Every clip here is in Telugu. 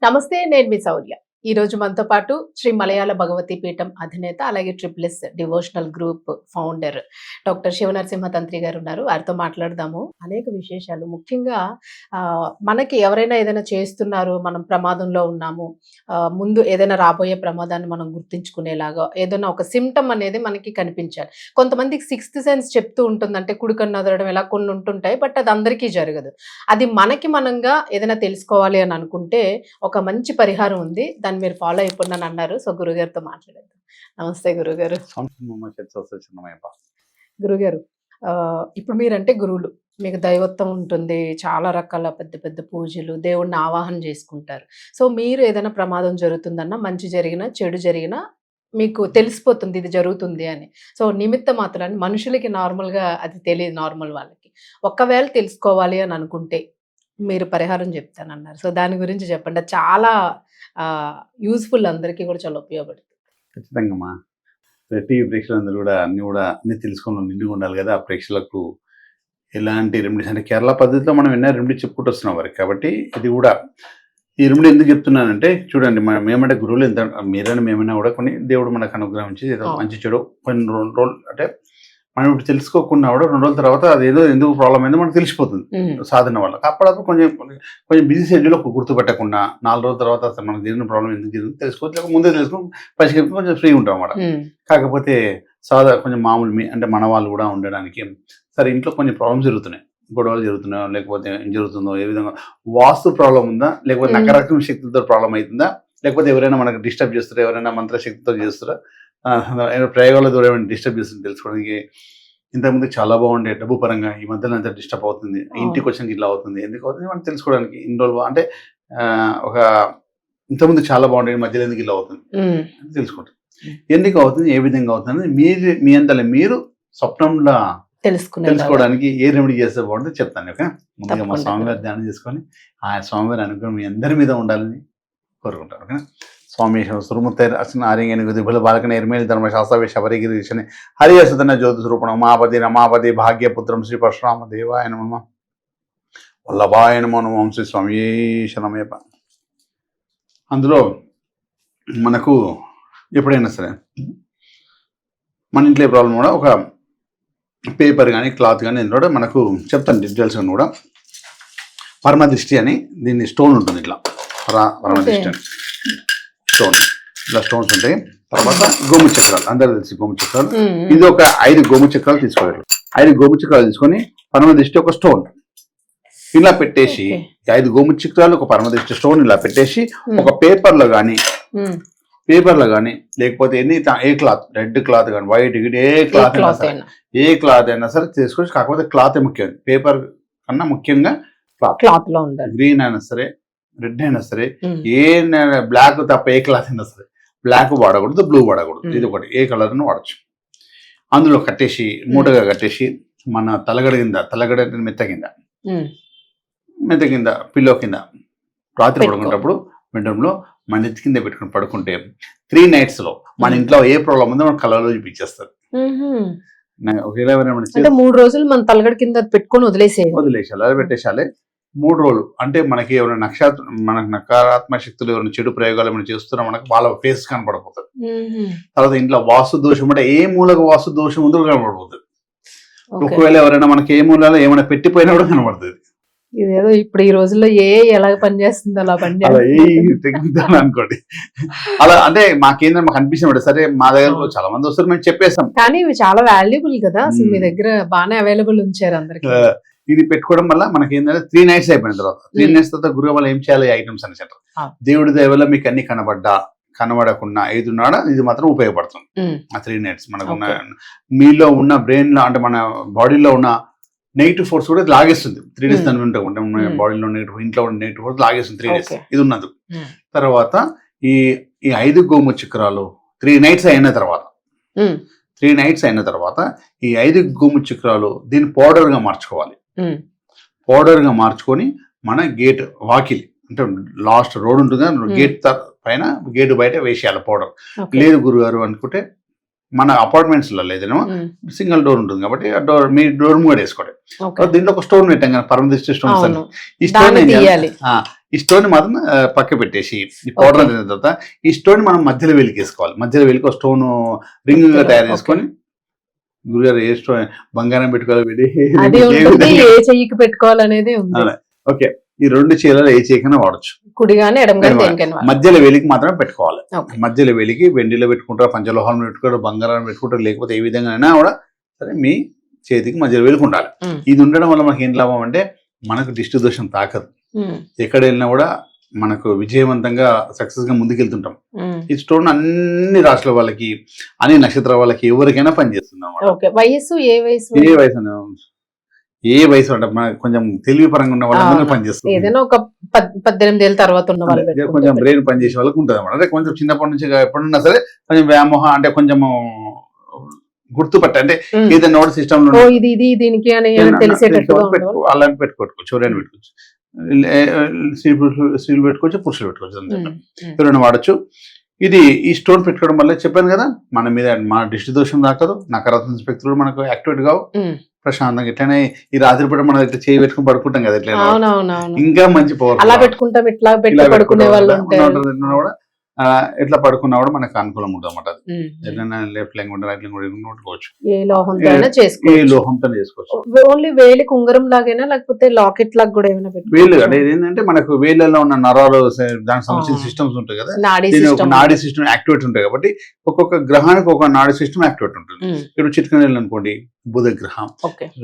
నమస్తే, నేను మీ శౌర్య. ఈ రోజు మనతో పాటు శ్రీ మలయాళ భగవతి పీఠం అధినేత, అలాగే ట్రిపుల్ఎస్ డివోషనల్ గ్రూప్ ఫౌండర్ డాక్టర్ శివనరసింహ తంత్రి గారు ఉన్నారు. వారితో మాట్లాడదాము. అనేక విశేషాలు, ముఖ్యంగా మనకి ఎవరైనా ఏదైనా చేస్తున్నారు, మనం ప్రమాదంలో ఉన్నాము, ముందు ఏదైనా రాబోయే ప్రమాదాన్ని మనం గుర్తించుకునేలాగా ఏదైనా ఒక సిమ్టమ్ అనేది మనకి కనిపించాలి. కొంతమందికి సిక్స్త్ సెన్స్ చెప్తూ ఉంటుంది, అంటే కుడికన్ను అదరడం, ఇలా కొన్ని ఉంటుంటాయి. బట్ అది అందరికీ జరగదు. అది మనకి మనంగా ఏదైనా తెలుసుకోవాలి అని అనుకుంటే ఒక మంచి పరిహారం ఉంది. దాన్ని మీరు ఫాలో అయిపోయినాను అన్నారు. సో గురుగారితో మాట్లాడేద్దాం. నమస్తే గురుగారు. గురుగారు, ఇప్పుడు మీరంటే గురువులు, మీకు దైవత్వం ఉంటుంది, చాలా రకాల పెద్ద పెద్ద పూజలు, దేవుడిని ఆవాహన చేసుకుంటారు. సో మీరు ఏదైనా ప్రమాదం జరుగుతుందన్నా, మంచి జరిగినా చెడు జరిగినా మీకు తెలిసిపోతుంది ఇది జరుగుతుంది అని. సో నిమిత్త మాత్రాన్ని మనుషులకి నార్మల్గా అది తెలియదు, నార్మల్ వాళ్ళకి. ఒకవేళ తెలుసుకోవాలి అని అనుకుంటే మీరు పరిహారం చెప్తానన్నారు. సో దాని గురించి చెప్పండి. అది చాలా యూస్ఫుల్, అందరికీ కూడా చాలా ఉపయోగపడుతుంది. ఖచ్చితంగా టీవీ ప్రేక్షకులందరూ కూడా అన్ని తెలుసుకుని నిండుగా ఉండాలి కదా. ఆ ప్రేక్షకులకు ఎలాంటి రెమెడీస్, అంటే కేరళ పద్ధతిలో మనం ఎన్నో రెమెడీ చెప్పుకుంటూ వస్తున్నాం వారికి. కాబట్టి ఇది కూడా ఈ రెమెడీ ఎందుకు చెప్తున్నానంటే, చూడండి, మనం ఏమంటే గురువులు ఎంత మీరైనా మేమైనా కూడా కొన్ని దేవుడు మనకు అనుగ్రహించి ఏదో మంచి చెడు కొన్ని 2 రోజులు, అంటే మనం ఇప్పుడు తెలుసుకోకుండా కూడా 2 రోజుల తర్వాత అది ఏదో ఎందుకు ప్రాబ్లం అయిందో మనకు తెలిసిపోతుంది సాధన వల్ల. అప్పుడప్పుడు కొంచెం బిజీ షెడ్యూల్లో గుర్తుపెట్టకుండా 4 రోజుల తర్వాత అసలు మనకు జరిగిన ప్రాబ్లం ఎందుకు జరిగింది తెలుసుకోవచ్చు, లేకపోతే ముందే తెలుసుకొని పరిష్కరించి కొంచెం ఫ్రీ ఉంటాం అన్నమాట. కాకపోతే కొంచెం మామూలు అంటే మన వాళ్ళు కూడా ఉండడానికి, సరే ఇంట్లో కొన్ని ప్రాబ్లమ్స్ జరుగుతున్నాయి, గొడవలు జరుగుతున్నాయో, లేకపోతే ఏం జరుగుతుందో, ఏ విధంగా వాస్తు ప్రాబ్లం ఉందా, లేకపోతే నకరకం శక్తులతో ప్రాబ్లం అవుతుందా, లేకపోతే ఎవరైనా మనకు డిస్టర్బ్ చేస్తారా, ఎవరైనా మంత్రశక్తితో చేస్తారా, ప్రయోగాల ద్వారా ఏమైనా డిస్టర్బ్ చేస్తుంది తెలుసుకోవడానికి. ఇంతకుముందు చాలా బాగుండే డబ్బు పరంగా, ఈ మధ్యలో అంతా డిస్టర్బ్ అవుతుంది, ఇంటికి వచ్చాక ఇట్లా అవుతుంది, ఎందుకు అవుతుంది మనం తెలుసుకోవడానికి ఇన్ని రోజులు, అంటే ఇంతకుముందు చాలా బాగుండే, మధ్యలో ఎందుకు ఇలా అవుతుంది తెలుసుకుంటాం. ఎందుకు అవుతుంది, ఏ విధంగా అవుతుంది, మీ అంతలో మీరు స్వప్నంలో తెలుసుకోవడానికి ఏ రెమెడీ చేస్తే బాగుంటుంది చెప్తాను. ఓకే, ముందుగా మా స్వామివారి ధ్యానం చేసుకొని ఆ స్వామివారి అనుగ్రహం మీ అందరి మీద ఉండాలని కోరుకుంటాను. ఓకే, స్వామి సురుముత్తైర్ అసన ఆర్యంగని విభుల బాలకన నిర్మేలి ధర్మశాస్త్ర శబరిగిరీశని హరియసుతన జ్యోతిస్వరూపణం ఉమాపతి రమాపతి భాగ్యపుత్రం శ్రీ పరశురామ దేవాయ నమః వల్లభాయ నమో నమః శ్రీ స్వామి శరణమయ్యప్ప. అందులో మనకు ఎప్పుడైనా సరే మన ఇంట్లో ఏ ప్రాబ్లం కూడా ఒక పేపర్ కానీ క్లాత్ కానీ ఇందులో కూడా మనకు చెప్తాను డీటెయిల్స్ అని కూడా. పరమదృష్టి అని దీన్ని స్టోన్ ఉంటుంది, ఇట్లా పరమదృష్టి అని స్టోన్, ఇలా స్టోన్స్ ఉంటాయి. తర్వాత గోము చక్రాలు, అందరూ తెలిసి గోము చక్రాలు. ఇది ఒక 5 గోము చక్రాలు తీసుకోవాలి. 5 గోము చక్రాలు తీసుకొని పరమదృష్టి ఒక స్టోన్ ఇలా పెట్టేసి, 5 గోము చక్రాలు ఒక పరమదృష్టి స్టోన్ ఇలా పెట్టేసి ఒక పేపర్లో కానీ లేకపోతే ఏ క్లాత్, రెడ్ క్లాత్ కానీ వైట్ ఏ క్లాత్ అయినా సరే తీసుకోవచ్చు. కాకపోతే క్లాత్ ముఖ్యం, పేపర్ కన్నా ముఖ్యంగా క్లాత్ లో ఉండాలి. గ్రీన్ అయినా సరే, రెడ్ అయినా సరే, ఏ బ్లాక్ తప్ప ఏ క్లాత్ అయినా సరే, బ్లాక్ వాడకూడదు, బ్లూ వాడకూడదు, ఇది ఒకటి, ఏ కలర్ అని వాడచ్చు. అందులో కట్టేసి మూటగా కట్టేసి మన తలగడ మెత్త కింద పిల్లో కింద రాత్రి పడుకునేటప్పుడు బెడ్రూమ్లో మన నెత్తి కింద పెట్టుకుని పడుకుంటే 3 nights లో మన ఇంట్లో ఏ ప్రాబ్లం ఉందో మన కళలో చూపించేస్తారు. ఒకవేళ 3 రోజులు మన తలగడ కింద పెట్టుకొని వదిలేసేయాలి, అలా పెట్టేసాలి. 3 రోజులు అంటే మనకి ఎవరైనా మనకు నకారాత్మక శక్తులు ఎవరైనా చెడు ప్రయోగాలు ఏమైనా చేస్తున్నా మనకు వాళ్ళ ఫేస్ కనపడిపోతుంది. తర్వాత ఇంట్లో వాస్తు దోషం అంటే ఏ మూలకు వాస్తు దోషం ఉందో కనపడిపోతుంది. ఒకవేళ ఎవరైనా మనకి ఏ మూలలో ఏమైనా పెట్టిపోయినా కూడా కనబడుతుంది. ఇదేదో ఇప్పుడు ఈ రోజుల్లో ఎలా పనిచేస్తుందో అలా పనిచేస్తుంది అనుకోండి. అలా అంటే మాకేంటంటే మాకు అనిపిస్తుంది, సరే మా దగ్గర చాలా మంది వస్తారు, మేము చెప్పేస్తాం, కానీ ఇవి చాలా వాల్యుబుల్ కదా, అసలు మీ దగ్గర బాగానే అవైలబుల్ ఉంచారు అందరికి. ఇది పెట్టుకోవడం వల్ల మనకి ఏంటంటే 3 nights అయిపోయిన తర్వాత 3 nights తర్వాత గురువు వల్ల ఏం చేయాలి, ఐటమ్స్ అని చెప్పారు. దేవుడి దయవల్ల మీకు అన్ని కనబడకుండా 5 నాడ ఇది మాత్రం ఉపయోగపడుతుంది. ఆ 3 nights మనకు మీలో ఉన్న బ్రెయిన్ లో, అంటే మన బాడీలో ఉన్న నెగిటివ్ ఫోర్స్ కూడా లాగేస్తుంది. 3 days దాని ఉంటాం, బాడీలో నెగిటివ్, ఇంట్లో ఉన్న నెగిటివ్ ఫోర్స్ లాగేస్తుంది 3 days ఇది ఉన్నది. తర్వాత ఈ 5 గోము చక్రాలు 3 nights అయిన తర్వాత ఈ 5 గోము చక్రాలు దీన్ని పౌడర్ గా మార్చుకోవాలి. పౌడర్ గా మార్చుకొని మన గేట్ వాకిలి, అంటే లాస్ట్ రోడ్ ఉంటుంది, గేట్ పైన గేటు బయట వేసేయాలి పౌడర్. లేదు గురుగారు అనుకుంటే మన అపార్ట్మెంట్స్ లో లేదేమో సింగిల్ డోర్ ఉంటుంది కాబట్టి ఆ డోర్ మీ డోర్ కూడా వేసుకోండి. దీంట్లో ఒక స్టోన్ పెట్టాం కదా, పరమదృష్టి స్టోన్స్ అని. ఈ ఈ స్టోన్ మాత్రం పక్క పెట్టేసి ఈ పౌడర్ అయిన తర్వాత ఈ స్టోన్ మనం మధ్యలో వేలికి వేసుకోవాలి. మధ్యలో వేలికి ఒక స్టోన్ రింగ్ గా తయారు చేసుకొని, గురుగారు ఏ స్టోన్ బంగారం పెట్టుకోవాలి, ఏ చెయ్యికి పెట్టుకోవాలనేది ఓకే. ఈ 2 చీరలు ఏ చేయకైనా వాడచ్చు, కుడి గానీ ఎడమ గానీ మధ్యలో వేలికి మాత్రమే పెట్టుకోవాలి. మధ్యలో వేలికి వెండిలో పెట్టుకుంటారు, పంచలోహాలను పెట్టుకుంటారు, బంగారం పెట్టుకుంటారు, లేకపోతే ఏ విధంగా అయినా కూడా సరే మీ చేతికి మధ్యలో వేలికి ఉండాలి. ఇది ఉండడం వల్ల మనకి ఏం లాభం అంటే మనకు దిష్టి దోషం తాకదు, ఎక్కడ వెళ్ళినా కూడా మనకు విజయవంతంగా సక్సెస్ గా ముందుకెళ్తుంటాం. ఈ స్టోన్ అన్ని రాష్ట్రాల వాళ్ళకి, అన్ని నక్షత్రాల వాళ్ళకి, ఎవరికైనా పనిచేస్తున్నాం. ఏ వయసు అంటే మనకు కొంచెం తెలివి పరంగా ఉన్న వాళ్ళందరూ పనిచేస్తుంది. ఏదైనా ఒక 18 ఏళ్ళ తర్వాత ఉన్న వాళ్ళు, కొంచెం బ్రెయిన్ పనిచేసే వాళ్ళకి ఉంటుంది అన్నమాట. అంటే కొంచెం చిన్నప్పటి నుంచి ఎప్పుడున్నా సరే కొంచెం వ్యామోహం అంటే కొంచెం గుర్తుపట్ట, అంటే ఏదైనా సిస్టమ్ లో దీనికి అలాంటి పెట్టుకోవచ్చు, చూడని పెట్టుకోవచ్చు, స్త్రీలు పెట్టుకోవచ్చు, పురుషులు పెట్టుకోవచ్చు, ఎవరైనా వాడచ్చు. ఇది ఈ స్టోన్ పెట్టుకోవడం వల్ల చెప్పాను కదా, మన మీద మన దిష్టి దోషం దాకదు, నకారాత్మక శక్తులు మనకు యాక్టివేట్ కావు, ప్రశాంతంగా. ఇట్లానే ఈ రాత్రి పూట మనం ఇట్లా చేయి పెట్టుకుని పడుకుంటాం కదా, ఇట్లా ఇంకా మంచి పవర్ అలా పెట్టుకుంటాం. ఇట్లా పడుకునే వాళ్ళు కూడా ఎట్లా పడుకున్నా కూడా మనకు అనుకూలం ఉంటుంది అన్నమాట. ఎట్లైనా లెఫ్ట్ లెంగ్ ఉంటే రైట్ లెంగ్ కొట్టుకోవచ్చు, ఏ లోహంతో చేసుకోవచ్చు. ఓన్లీ వేలికి ఉంగరం లాగైనా లేకపోతే లాకెట్ లాగా కూడా ఏమైనా వేలు అంటే ఏంటంటే మనకు వేళ్ళలో ఉన్న నరాలు దానికి సంబంధించిన సిస్టమ్స్ ఉంటాయి కదా, నాడీ సిస్టమ్ యాక్టివేట్ ఉంటాయి కాబట్టి ఒక్కొక్క గ్రహానికి ఒక నాడీ సిస్టమ్ యాక్టివేట్ ఉంటుంది. ఇప్పుడు చిట్కన అనుకోండి, బుధ గ్రహం,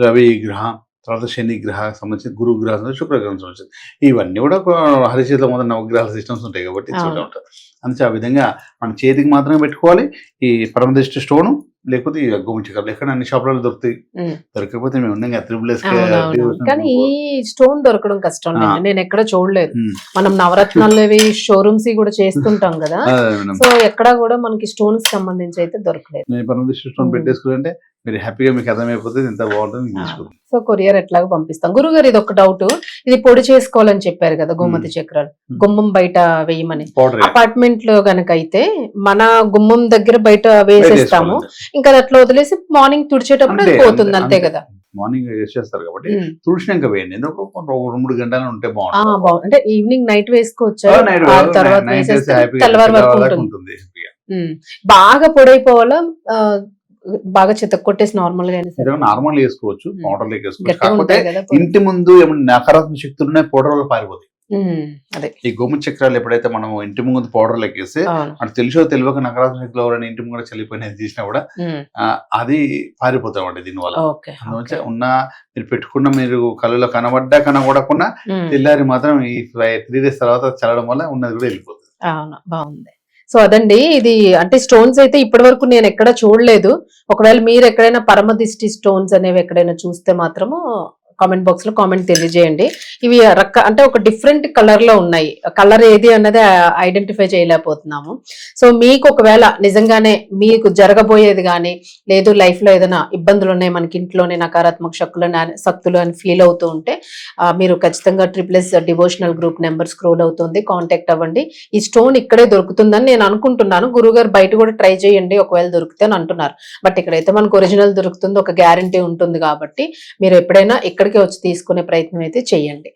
రవి గ్రహం, తర్వాత శని గ్రహ సంబంధించి, గురు గ్రహం, శుక్రగ్రహం సంబంధించి, ఇవన్నీ కూడా హరిచేతిలో మొదటి నవగ్రహాల సిస్టమ్స్ ఉంటాయి కాబట్టి ఉంటుంది. అందుకే ఆ విధంగా మన చేతికి మాత్రమే పెట్టుకోవాలి. ఈ పరమదృష్టి స్టోను లేకపోతే ఈ గోముచికలు ఎక్కడ అన్ని షాపులలో దొరుకుతాయి, దొరకకపోతే మేము ఉన్నాం కానీ ఈ స్టోన్ దొరకడం కష్టం. నేను ఎక్కడ చూడలేదు. మనం నవరత్నాలు షోరూమ్స్ కూడా చేస్తుంటాం కదా, సో ఎక్కడ కూడా మనకి స్టోన్స్ సంబంధించి అయితే దొరకలేదు. పరమదృష్టి స్టోన్ పెట్టేసుకుంటే మీరు హ్యాపీగా మీకు అర్థమైపోతుంది, ఎంత బాగుంటుంది. సో కొరియర్ ఎట్లాగో పంపిస్తాం. గురుగారు ఇది ఒక డౌట్, ఇది పొడి చేసుకోవాలని చెప్పారు కదా గోమతి చక్రాలు, గుమ్మం బయట వేయమని. అపార్ట్మెంట్ లో గనక అయితే మన గుమ్మం దగ్గర బయట వేసేస్తాము, ఇంకా అట్లా వదిలేసి మార్నింగ్ తుడిచేటప్పుడు పోతుంది అంతే కదా. మార్నింగ్ వేసేస్తారు కాబట్టి తుడిచినాక వేయండి, ఎందుకు 2-3 గంటలు ఉంటే బాగుంటుంది. అంటే ఈవినింగ్ నైట్ వేసుకోవచ్చు, తెల్లవారు వరకు ఉంటుంది. బాగా పొడైపోవాలా, బాగా చెత్త కొట్టేసి నార్మల్ నార్మల్ వేసుకోవచ్చు, పౌడర్ వేసుకోవచ్చు. కాకపోతే ఇంటి ముందు ఏమైనా నకారాత్మక శక్తులు ఉన్నాయి, పౌడర్ వల్ల పారిపోతాయి. ఈ గోము చక్రాలు ఎప్పుడైతే మనం ఇంటి ముందు పౌడర్ లెక్కేస్తే అటు తెలుసో తెలియక నకారాత్మక శక్తులు ఎవరైనా ఇంటి ముందు చల్లిపోయినది తీసినా కూడా అది పారిపోతామండి. దీనివల్ల అందువల్ల ఉన్న మీరు పెట్టుకున్న, మీరు కళ్ళలో కనబడ్డా కనబడకుండా తెల్లారి మాత్రం ఈ 3 days తర్వాత చల్లడం వల్ల ఉన్నది కూడా వెళ్ళిపోతుంది. బాగుంది. సో అదండి, ఇది అంటే స్టోన్స్ అయితే ఇప్పటి వరకు నేను ఎక్కడ చూడలేదు. ఒకవేళ మీరు ఎక్కడైనా పరమదిష్టి స్టోన్స్ అనేవి ఎక్కడైనా చూస్తే మాత్రము కామెంట్ బాక్స్ లో కామెంట్ తెలియజేయండి. ఇవి అంటే ఒక డిఫరెంట్ కలర్ లో ఉన్నాయి, కలర్ ఏది అన్నది ఐడెంటిఫై చేయలేకపోతున్నాము. సో మీకు ఒకవేళ నిజంగానే మీకు జరగబోయేది కానీ, లేదు లైఫ్ లో ఏదైనా ఇబ్బందులు ఉన్నాయి, మనకి ఇంట్లోనే నకారాత్మక శక్తులు అని ఫీల్ అవుతూ ఉంటే మీరు ఖచ్చితంగా SSS devotional group number scroll అవుతుంది, కాంటాక్ట్ అవ్వండి. ఈ స్టోన్ ఇక్కడే దొరుకుతుందని నేను అనుకుంటున్నాను. గురుగారు బయట కూడా ట్రై చేయండి ఒకవేళ దొరికితే అని అంటున్నారు. బట్ ఇక్కడైతే మనకు ఒరిజినల్ దొరుకుతుంది, ఒక గ్యారంటీ ఉంటుంది కాబట్టి మీరు ఎప్పుడైనా ఇక్కడికి వచ్చి తీసుకునే ప్రయత్నం అయితే చేయండి.